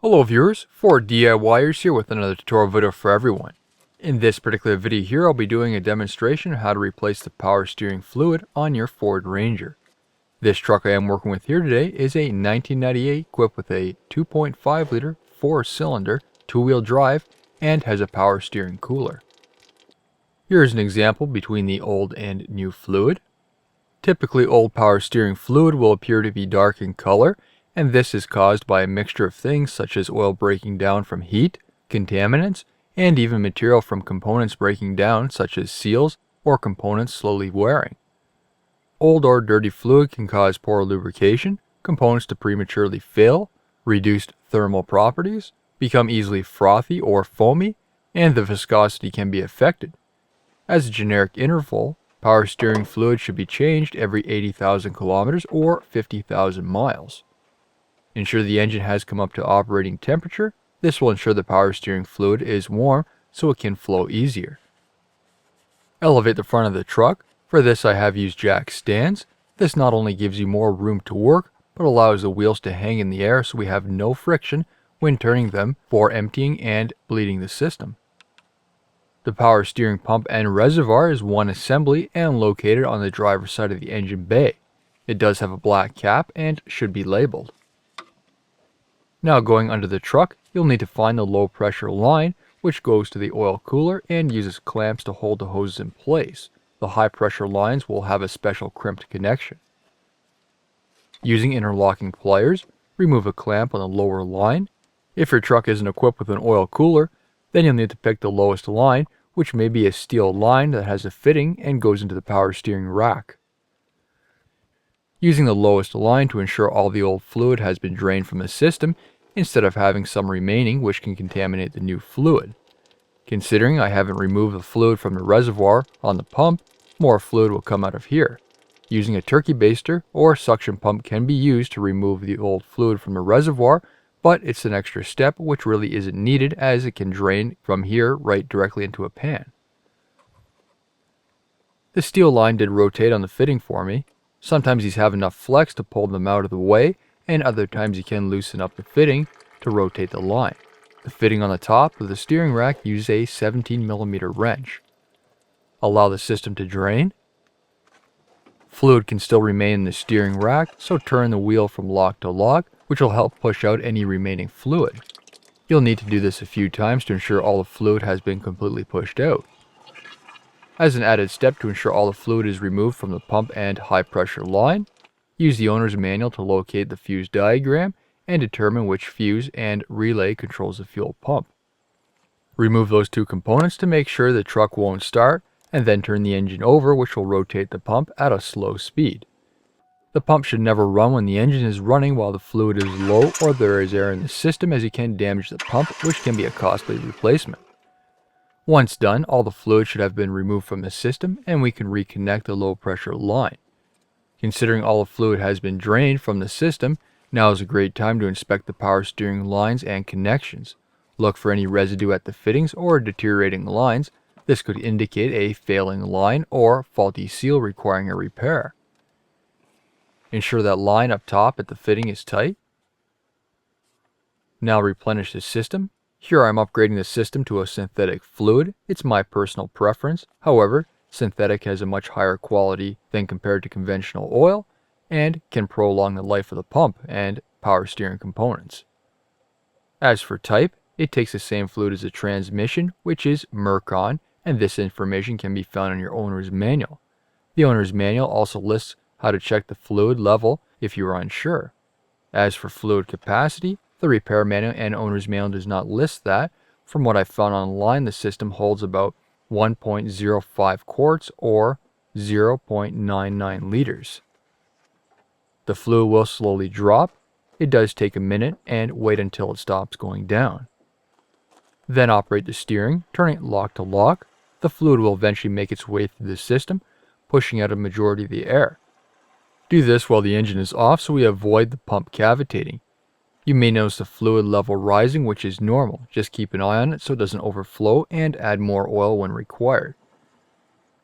Hello viewers, 4DIYers here with another tutorial video for everyone. In this particular video here, I'll be doing a demonstration of how to replace the power steering fluid on your Ford Ranger. This truck I am working with here today is a 1998 equipped with a 2.5 liter 4-cylinder 2-wheel drive and has a power steering cooler. Here is an example between the old and new fluid. Typically, old power steering fluid will appear to be dark in color, and this is caused by a mixture of things such as oil breaking down from heat, contaminants, and even material from components breaking down such as seals or components slowly wearing. Old or dirty fluid can cause poor lubrication, components to prematurely fail, reduced thermal properties, become easily frothy or foamy, and the viscosity can be affected. As a generic interval, power steering fluid should be changed every 80,000 kilometers or 50,000 miles. Ensure the engine has come up to operating temperature. This will ensure the power steering fluid is warm so it can flow easier. Elevate the front of the truck. For this I have used jack stands. This not only gives you more room to work, but allows the wheels to hang in the air so we have no friction when turning them for emptying and bleeding the system. The power steering pump and reservoir is one assembly and located on the driver's side of the engine bay. It does have a black cap and should be labeled. Now going under the truck, you'll need to find the low pressure line which goes to the oil cooler and uses clamps to hold the hoses in place. The high pressure lines will have a special crimped connection. Using interlocking pliers, remove a clamp on the lower line. If your truck isn't equipped with an oil cooler, then you'll need to pick the lowest line, which may be a steel line that has a fitting and goes into the power steering rack. Using the lowest line to ensure all the old fluid has been drained from the system instead of having some remaining which can contaminate the new fluid. Considering I haven't removed the fluid from the reservoir on the pump, more fluid will come out of here. Using a turkey baster or suction pump can be used to remove the old fluid from the reservoir, but it's an extra step which really isn't needed as it can drain from here right directly into a pan. The steel line did rotate on the fitting for me. Sometimes these have enough flex to pull them out of the way, and other times you can loosen up the fitting to rotate the line. The fitting on the top of the steering rack uses a 17mm wrench. Allow the system to drain. Fluid can still remain in the steering rack, so turn the wheel from lock to lock, which will help push out any remaining fluid. You'll need to do this a few times to ensure all the fluid has been completely pushed out. As an added step to ensure all the fluid is removed from the pump and high pressure line, use the owner's manual to locate the fuse diagram and determine which fuse and relay controls the fuel pump. Remove those two components to make sure the truck won't start, and then turn the engine over, which will rotate the pump at a slow speed. The pump should never run when the engine is running while the fluid is low or there is air in the system, as you can damage the pump, which can be a costly replacement. Once done, all the fluid should have been removed from the system and we can reconnect the low pressure line. Considering all the fluid has been drained from the system, now is a great time to inspect the power steering lines and connections. Look for any residue at the fittings or deteriorating lines. This could indicate a failing line or faulty seal requiring a repair. Ensure that line up top at the fitting is tight. Now replenish the system. Here I'm upgrading the system to a synthetic fluid. It's my personal preference. However, synthetic has a much higher quality than compared to conventional oil and can prolong the life of the pump and power steering components. As for type, it takes the same fluid as the transmission, which is Mercon, and this information can be found in your owner's manual. The owner's manual also lists how to check the fluid level if you are unsure. As for fluid capacity, the repair manual and owner's manual does not list that. From what I found online, the system holds about 1.05 quarts or 0.99 liters. The fluid will slowly drop. It does take a minute and wait until it stops going down. Then operate the steering, turning it lock to lock. The fluid will eventually make its way through the system, pushing out a majority of the air. Do this while the engine is off so we avoid the pump cavitating. You may notice the fluid level rising, which is normal. Just keep an eye on it so it doesn't overflow and add more oil when required.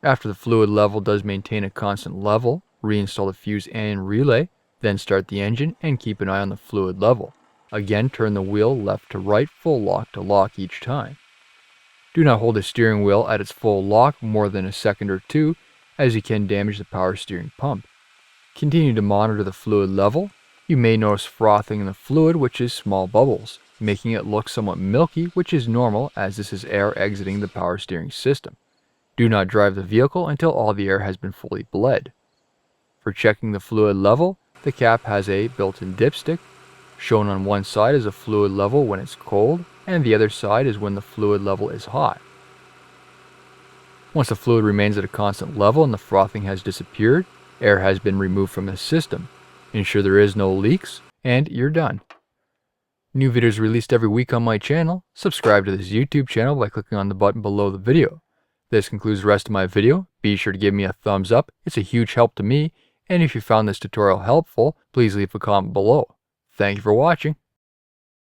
After the fluid level does maintain a constant level, reinstall the fuse and relay, then start the engine and keep an eye on the fluid level. Again, turn the wheel left to right, full lock to lock each time. Do not hold the steering wheel at its full lock more than a second or two, as you can damage the power steering pump. Continue to monitor the fluid level. You may notice frothing in the fluid, which is small bubbles, making it look somewhat milky, which is normal as this is air exiting the power steering system. Do not drive the vehicle until all the air has been fully bled. For checking the fluid level, the cap has a built-in dipstick. Shown on one side is a fluid level when it's cold, and the other side is when the fluid level is hot. Once the fluid remains at a constant level and the frothing has disappeared, air has been removed from the system. Ensure there is no leaks, and you're done. New videos released every week on my channel. Subscribe to this YouTube channel by clicking on the button below the video. This concludes the rest of my video. Be sure to give me a thumbs up. It's a huge help to me. And if you found this tutorial helpful, please leave a comment below. Thank you for watching.